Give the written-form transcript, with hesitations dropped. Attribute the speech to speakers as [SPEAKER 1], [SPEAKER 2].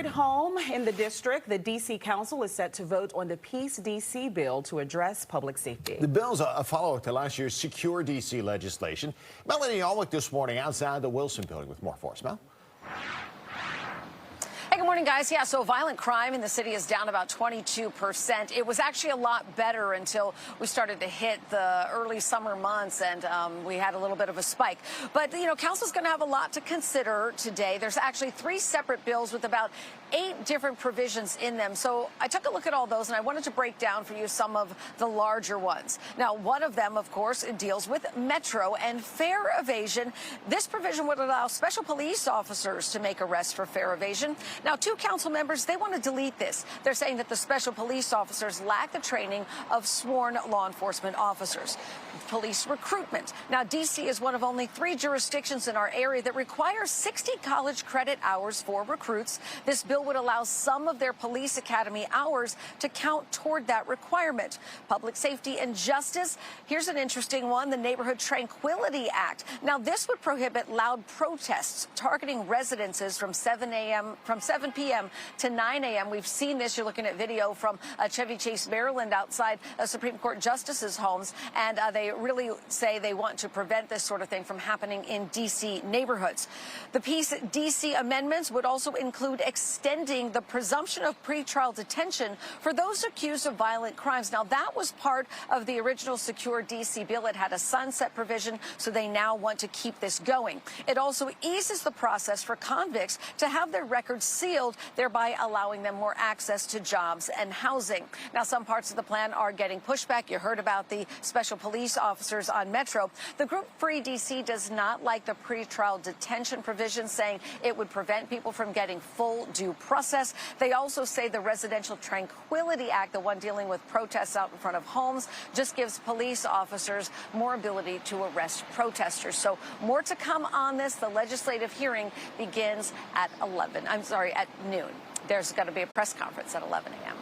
[SPEAKER 1] third home in the district, the D.C. Council is set to vote on the Peace D.C. bill to address public safety.
[SPEAKER 2] The bill's a follow-up to last year's Secure D.C. legislation. Melanie Alwick this morning outside the Wilson building with more for us. Mel?
[SPEAKER 3] Hey, good morning, guys. Yeah, so violent crime in the city is down about 22%. It was actually a lot better until we started to hit the early summer months, and we had a little bit of a spike. But, you know, council's going to have a lot to consider today. There's actually 3 separate bills with about 8 different provisions in them. So I took a look at all those, and I wanted to break down for you some of the larger ones. Now, one of them, of course, deals with Metro and fare evasion. This provision would allow special police officers to make arrests for fare evasion. Now, 2 council members, they want to delete this. They're saying that the special police officers lack the training of sworn law enforcement officers. Police recruitment. Now, D.C. is one of only 3 jurisdictions in our area that requires 60 college credit hours for recruits. This bill would allow some of their police academy hours to count toward that requirement. Public safety and justice. Here's an interesting one, the Neighborhood Tranquility Act. Now, this would prohibit loud protests targeting residences from 7 p.m. to 9 a.m. We've seen this. You're looking at video from Chevy Chase, Maryland, outside Supreme Court justices' homes, and they really say they want to prevent this sort of thing from happening in D.C. neighborhoods. The Peace D.C. amendments would also include extending the presumption of pretrial detention for those accused of violent crimes. Now, that was part of the original Secure D.C. bill. It had a sunset provision, so they now want to keep this going. It also eases the process for convicts to have their records sealed, thereby allowing them more access to jobs and housing. Now, some parts of the plan are getting pushback. You heard about the special police officers on Metro. The group Free D.C. does not like the pretrial detention provision, saying it would prevent people from getting full due process. They also say the Residential Tranquility Act, the one dealing with protests out in front of homes, just gives police officers more ability to arrest protesters. So more to come on this. The legislative hearing begins at at noon. There's going to be a press conference at 11 a.m.